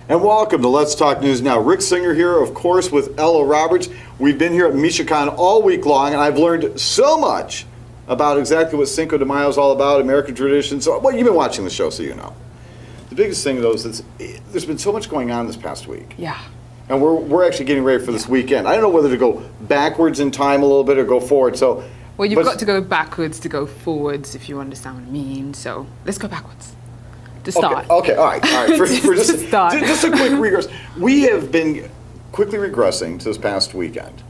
And welcome to Let's Talk News Now. Rick Singer here, of course, with Ella Roberts. We've been here at Michoacan all week long, and I've learned so much about exactly what Cinco de Mayo is all about, American traditions. So, well, you've been watching the show, so you know. The biggest thing, though, is there's been so much going on this past week. Yeah. And we're actually getting ready for this weekend. I don't know whether to go backwards in time a little bit or go forward. So, well, you've got to go backwards to go forwards, if you understand what I mean. So let's go backwards. To start. Okay, all right. For just a quick regress. We have been quickly regressing to this past weekend.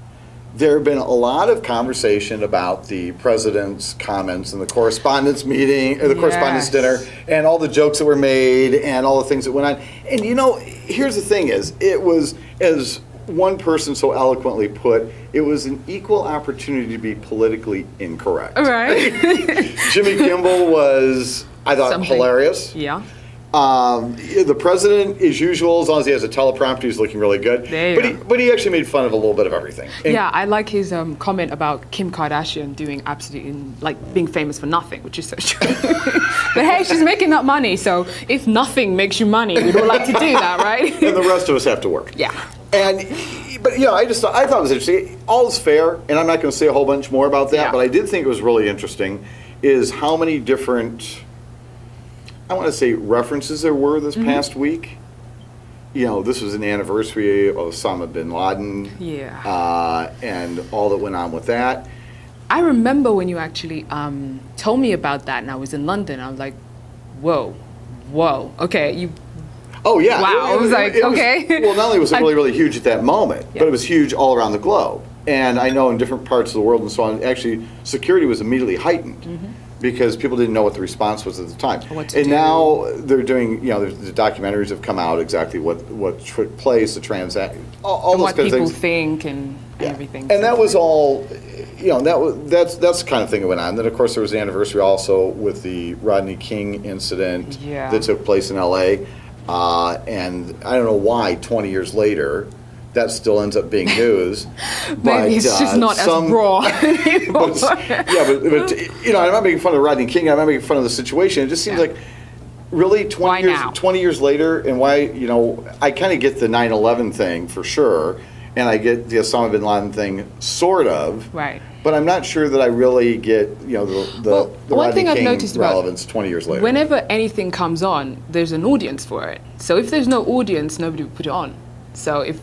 There have been a lot of conversation about the president's comments and the correspondence meeting, or the correspondence dinner, and all the jokes that were made and all the things that went on. And you know, here's the thing is, it was, as one person so eloquently put, it was an equal opportunity to be politically incorrect. All right. Jimmy Kimmel was, I thought, hilarious. Yeah. The president, as usual, as long as he has a teleprompter, he's looking really good. But he actually made fun of a little bit of everything. And yeah, I like his comment about Kim Kardashian doing absolutely, being famous for nothing, which is so true. But hey, she's making that money, so if nothing makes you money, we'd all like to do that, right? And the rest of us have to work. Yeah. But you know, I thought it was interesting. All is fair, and I'm not going to say a whole bunch more about that. Yeah. But I did think it was really interesting, is how many different, I want to say, references there were this past week. You know, this was an anniversary of Osama bin Laden. Yeah. And all that went on with that. I remember when you actually told me about that, and I was in London. I was like, whoa, okay, Oh, yeah. Wow, I was like, okay. Well, not only was it really, really huge at that moment, but it was huge all around the globe. And I know in different parts of the world and so on, actually, security was immediately heightened because people didn't know what the response was at the time. And now they're doing, you know, the documentaries have come out exactly what took place, the transaction, all those kind of things. What people think and everything. And that was all, you know, that's the kind of thing that went on. And then, of course, there was the anniversary also with the Rodney King incident that took place in L.A., and I don't know why 20 years later that still ends up being news. Maybe it's just not as raw anymore. but you know, I'm not making fun of Rodney King. I'm not making fun of the situation. It just seems like really 20 years later, and why, you know, I kind of get the 9/11 thing for sure, and I get the Osama bin Laden thing sort of. Right. But I'm not sure that I really get, you know, the one Rodney thing I've King noticed relevance 20 years later. Whenever anything comes on, there's an audience for it. So if there's no audience, nobody would put it on. So if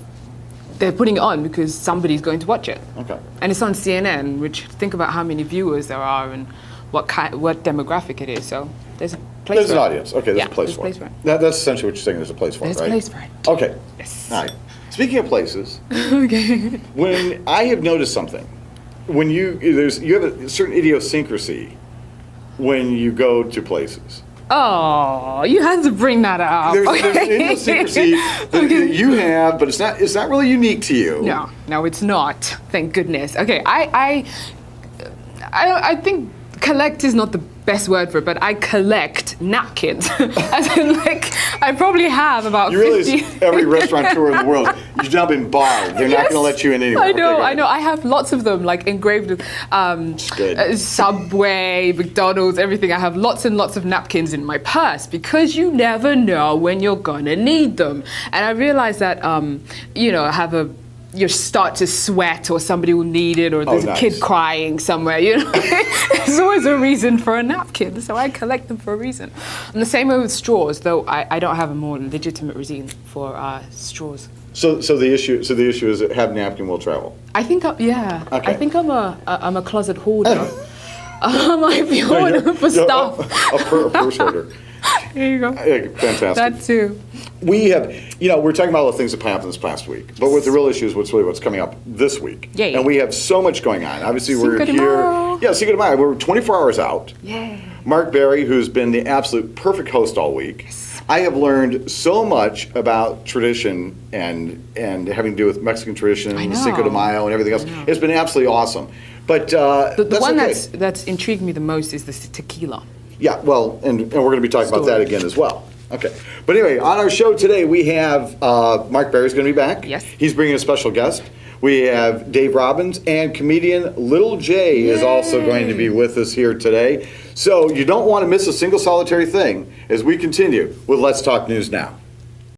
they're putting it on because somebody's going to watch it. Okay. And it's on CNN, which, think about how many viewers there are and what demographic it is. So there's a place There's for an it. audience. Okay, there's a place for it. That's essentially what you're saying. There's a place for it, right? There's a place for it. Okay. Yes. All right. Speaking of places, Okay. when I have noticed something, when you have a certain idiosyncrasy when you go to places. Oh, you had to bring that up. There's an idiosyncrasy that you have, but it's not really unique to you. No, it's not. Thank goodness. Okay, I think collect is not the best word for it, but I collect napkins. As in, I probably have about 50. You realize every restaurateur in the world, you've now been barred. They're not going to let you in anymore. I know. I have lots of them, engraved with Subway, McDonald's, everything. I have lots and lots of napkins in my purse because you never know when you're going to need them. And I realized that, you start to sweat or somebody will need it or there's a kid crying somewhere, you know. There's always a reason for a napkin, so I collect them for a reason. And the same way with straws, though I don't have a more legitimate reason for straws. So the issue is that have napkin will travel. I think Okay. I think I'm a closet hoarder. I might be hoarding for stuff. A purse hoarder. There you go. Fantastic. That too. We have, we're talking about all the things that happened this past week, but what the real issue is what's coming up this week. Yeah. And we have so much going on. Obviously, we're Cinco de Mayo. here. Yeah, Cinco de Mayo. We're 24 hours out. Yay. Mark Berry, who's been the absolute perfect host all week. Yes. I have learned so much about tradition and having to do with Mexican tradition, Cinco de Mayo, and everything else. It's been absolutely awesome. But the one that's intrigued me the most is the tequila. Yeah, well, and we're going to be talking about that again as well. Okay. But anyway, on our show today, we have Mark Berry's going to be back. Yes. He's bringing a special guest. We have Dave Robbins, and comedian Little J is also going to be with us here today. So you don't want to miss a single solitary thing as we continue with Let's Talk News Now.